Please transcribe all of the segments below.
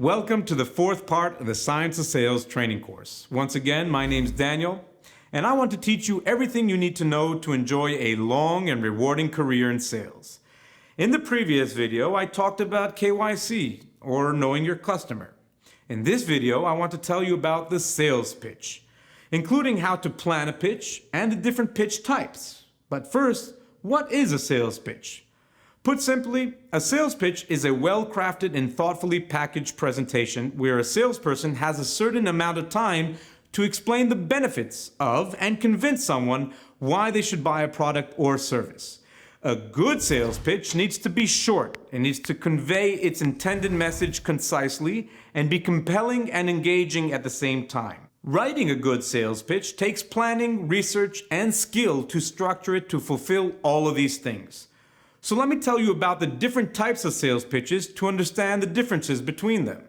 Welcome to the fourth part of the Science of Sales training course. Once again, my name's Daniel, and I want to teach you everything you need to know to enjoy a long and rewarding career in sales. In the previous video, I talked about KYC, or knowing your customer. In this video, I want to tell you about the sales pitch, including how to plan a pitch and the different pitch types. But first, what is a sales pitch? Put simply, a sales pitch is a well-crafted and thoughtfully packaged presentation where a salesperson has a certain amount of time to explain the benefits of and convince someone why they should buy a product or service. A good sales pitch needs to be short and needs to convey its intended message concisely and be compelling and engaging at the same time. Writing a good sales pitch takes planning, research, and skill to structure it to fulfill all of these things. So let me tell you about the different types of sales pitches to understand the differences between them.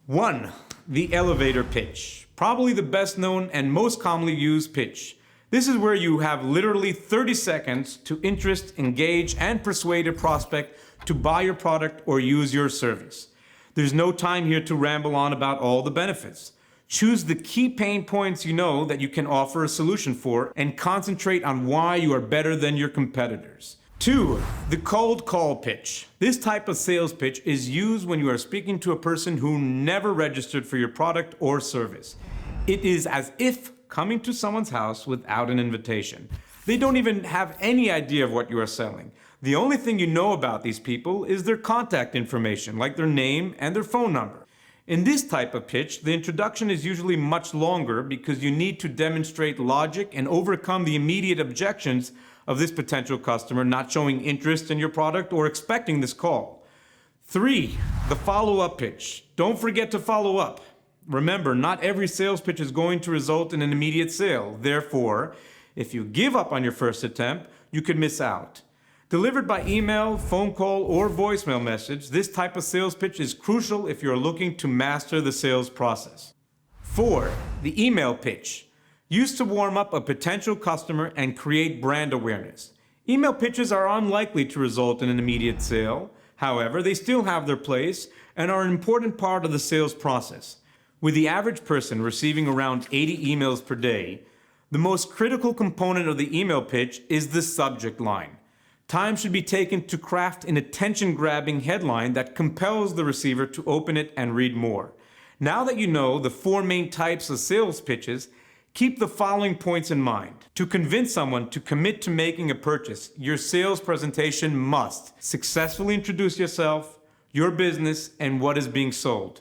1. The elevator pitch. Probably the best known and most commonly used pitch. This is where you have literally 30 seconds to interest, engage, and persuade a prospect to buy your product or use your service. There's no time here to ramble on about all the benefits. Choose the key pain points you know that you can offer a solution for and concentrate on why you are better than your competitors. 2. The cold call pitch. This type of sales pitch is used when you are speaking to a person who never registered for your product or service. It is as if coming to someone's house without an invitation. They don't even have any idea of what you are selling. The only thing you know about these people is their contact information, like their name and their phone number. In this type of pitch, the introduction is usually much longer because you need to demonstrate logic and overcome the immediate objections of this potential customer not showing interest in your product or expecting this call. 3. The follow-up pitch. Don't forget to follow up. Remember, not every sales pitch is going to result in an immediate sale. Therefore, if you give up on your first attempt, you could miss out. Delivered by email, phone call, or voicemail message, this type of sales pitch is crucial if you're looking to master the sales process. 4. The email pitch. Used to warm up a potential customer and create brand awareness. Email pitches are unlikely to result in an immediate sale. However, they still have their place and are an important part of the sales process. With the average person receiving around 80 emails per day, the most critical component of the email pitch is the subject line. Time should be taken to craft an attention-grabbing headline that compels the receiver to open it and read more. Now that you know the 4 main types of sales pitches, keep the following points in mind. To convince someone to commit to making a purchase, your sales presentation must successfully introduce yourself, your business, and what is being sold.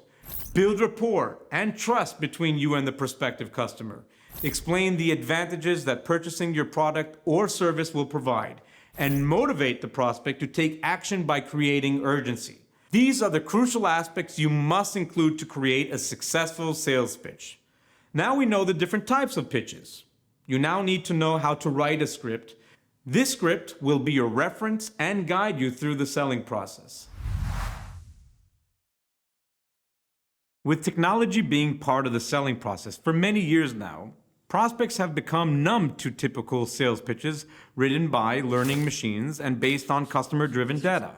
Build rapport and trust between you and the prospective customer. Explain the advantages that purchasing your product or service will provide, and motivate the prospect to take action by creating urgency. These are the crucial aspects you must include to create a successful sales pitch. Now we know the different types of pitches. You now need to know how to write a script. This script will be your reference and guide you through the selling process. With technology being part of the selling process for many years now, prospects have become numb to typical sales pitches written by learning machines and based on customer-driven data.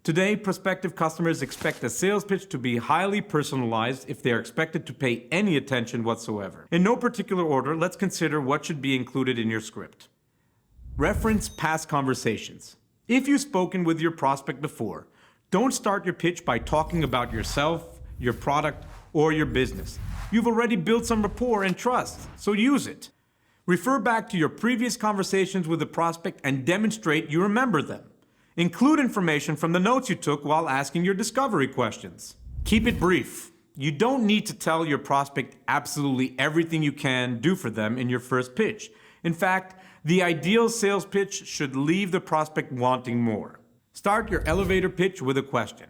Today, prospective customers expect a sales pitch to be highly personalized if they are expected to pay any attention whatsoever. In no particular order, let's consider what should be included in your script. Reference past conversations. If you've spoken with your prospect before, don't start your pitch by talking about yourself, your product, or your business. You've already built some rapport and trust, so use it. Refer back to your previous conversations with the prospect and demonstrate you remember them. Include information from the notes you took while asking your discovery questions. Keep it brief. You don't need to tell your prospect absolutely everything you can do for them in your first pitch. In fact, the ideal sales pitch should leave the prospect wanting more. Start your elevator pitch with a question.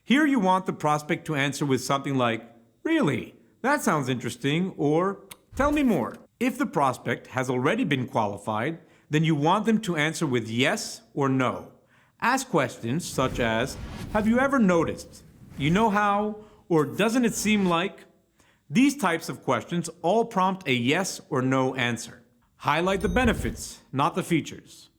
Here you want the prospect to answer with something like, "Really? That sounds interesting," or "Tell me more." If the prospect has already been qualified, then you want them to answer with yes or no. Ask questions such as, "Have you ever noticed?" "You know how?" or "Doesn't it seem like?" These types of questions all prompt a yes or no answer. Highlight the benefits, not the features.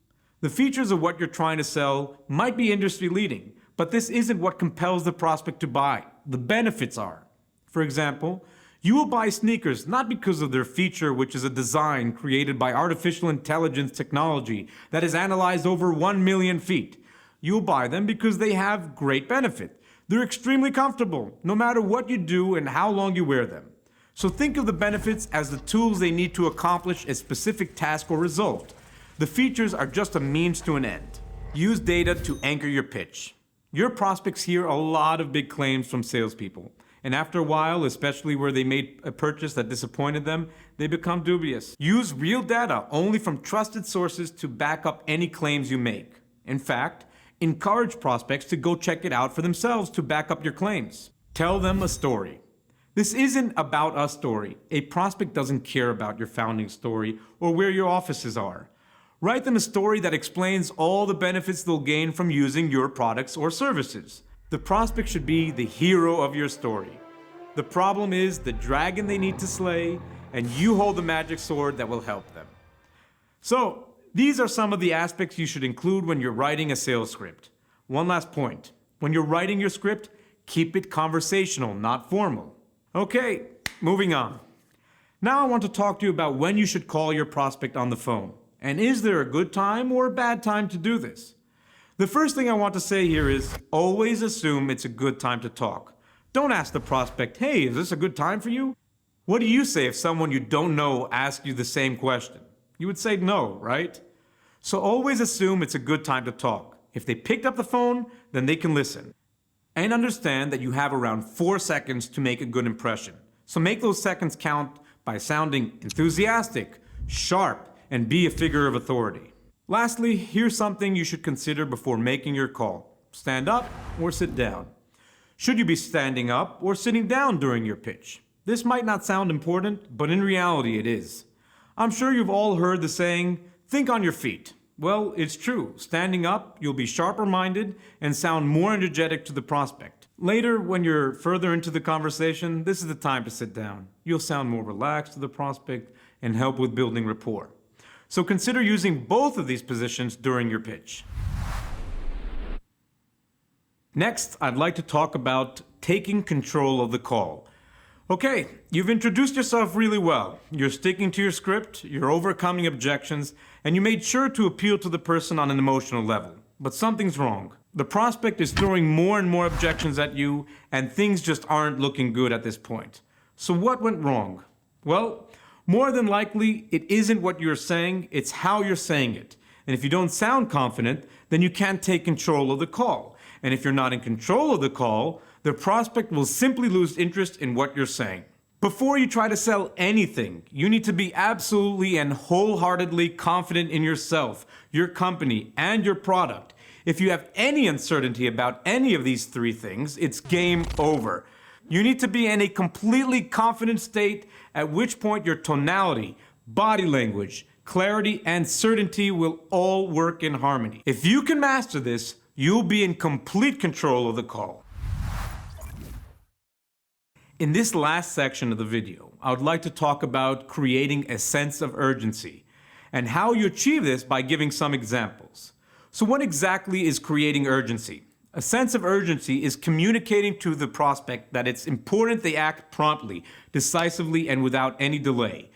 The features of what you're trying to sell might be industry leading, But this isn't what compels the prospect to buy. The benefits are. For example, you will buy sneakers not because of their feature, which is a design created by artificial intelligence technology that is analyzed over 1 million feet. You'll buy them because they have great benefit. They're extremely comfortable, no matter what you do and how long you wear them. So think of the benefits as the tools they need to accomplish a specific task or result. The features are just a means to an end. Use data to anchor your pitch. Your prospects hear a lot of big claims from salespeople. And after a while, especially where they made a purchase that disappointed them, they become dubious. Use real data only from trusted sources to back up any claims you make. In fact, encourage prospects to go check it out for themselves to back up your claims. Tell them a story. This isn't about a story. A prospect doesn't care about your founding story or where your offices are. Write them a story that explains all the benefits they'll gain from using your products or services. The prospect should be the hero of your story. The problem is the dragon they need to slay, and you hold the magic sword that will help them. So, these are some of the aspects you should include when you're writing a sales script. One last point. When you're writing your script, keep it conversational, not formal. Okay, moving on. Now I want to talk to you about when you should call your prospect on the phone. And is there a good time or a bad time to do this? The first thing I want to say here is always assume it's a good time to talk. Don't ask the prospect, hey, is this a good time for you? What do you say if someone you don't know asks you the same question? You would say no, right? So always assume it's a good time to talk. If they picked up the phone, then they can listen. And understand that you have around 4 seconds to make a good impression. So make those seconds count by sounding enthusiastic, sharp, and be a figure of authority. Lastly, here's something you should consider before making your call. Stand up or sit down. Should you be standing up or sitting down during your pitch? This might not sound important, but in reality it is. I'm sure you've all heard the saying, think on your feet. Well, it's true. Standing up, you'll be sharper-minded and sound more energetic to the prospect. Later, when you're further into the conversation, this is the time to sit down. You'll sound more relaxed to the prospect and help with building rapport. So consider using both of these positions during your pitch. Next, I'd like to talk about taking control of the call. Okay, you've introduced yourself really well. You're sticking to your script, you're overcoming objections, and you made sure to appeal to the person on an emotional level. But something's wrong. The prospect is throwing more and more objections at you, and things just aren't looking good at this point. So what went wrong? Well, more than likely, it isn't what you're saying, it's how you're saying it. And if you don't sound confident, then you can't take control of the call. And if you're not in control of the call, the prospect will simply lose interest in what you're saying. Before you try to sell anything, you need to be absolutely and wholeheartedly confident in yourself, your company, and your product. If you have any uncertainty about any of these 3 things, it's game over. You need to be in a completely confident state, at which point your tonality, body language, clarity, and certainty will all work in harmony. If you can master this, you'll be in complete control of the call. In this last section of the video, I would like to talk about creating a sense of urgency and how you achieve this by giving some examples. So what exactly is creating urgency? A sense of urgency is communicating to the prospect that it's important they act promptly, decisively, and without any delay.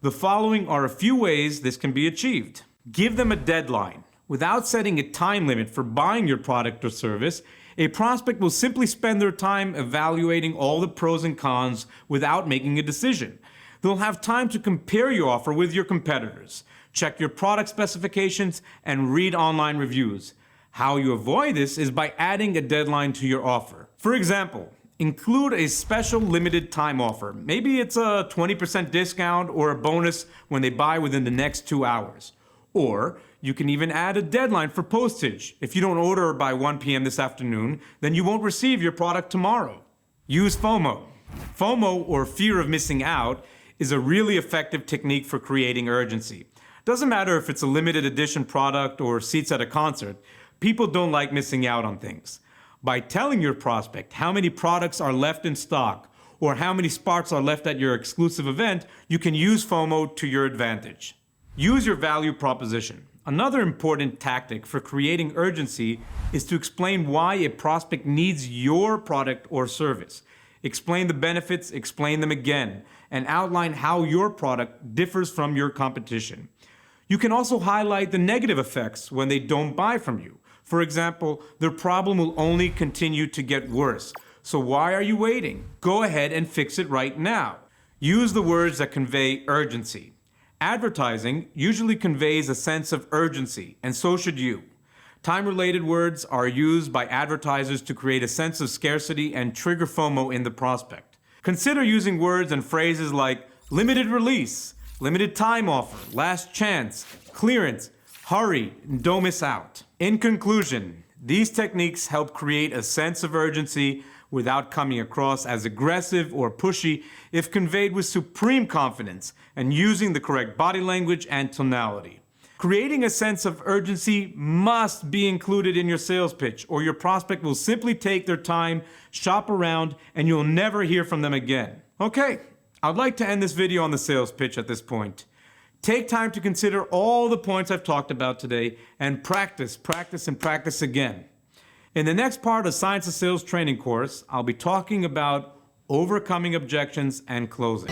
The following are a few ways this can be achieved. Give them a deadline. Without setting a time limit for buying your product or service, a prospect will simply spend their time evaluating all the pros and cons without making a decision. They'll have time to compare your offer with your competitors, check your product specifications, and read online reviews. How you avoid this is by adding a deadline to your offer. For example, include a special limited time offer. Maybe it's a 20% discount or a bonus when they buy within the next 2 hours. Or you can even add a deadline for postage. If you don't order by 1 p.m. this afternoon, then you won't receive your product tomorrow. Use FOMO. FOMO, or fear of missing out, is a really effective technique for creating urgency. Doesn't matter if it's a limited edition product or seats at a concert, people don't like missing out on things. By telling your prospect how many products are left in stock or how many spots are left at your exclusive event, you can use FOMO to your advantage. Use your value proposition. Another important tactic for creating urgency is to explain why a prospect needs your product or service. Explain the benefits, explain them again, and outline how your product differs from your competition. You can also highlight the negative effects when they don't buy from you. For example, their problem will only continue to get worse. So why are you waiting? Go ahead and fix it right now. Use the words that convey urgency. Advertising usually conveys a sense of urgency, and so should you. Time-related words are used by advertisers to create a sense of scarcity and trigger FOMO in the prospect. Consider using words and phrases like limited release, limited time offer, last chance, clearance, hurry, and don't miss out. In conclusion, these techniques help create a sense of urgency without coming across as aggressive or pushy if conveyed with supreme confidence and using the correct body language and tonality. Creating a sense of urgency must be included in your sales pitch, or your prospect will simply take their time, shop around, and you'll never hear from them again. Okay, I'd like to end this video on the sales pitch at this point. Take time to consider all the points I've talked about today and practice, and practice again. In the next part of Science of Sales training course, I'll be talking about overcoming objections and closing.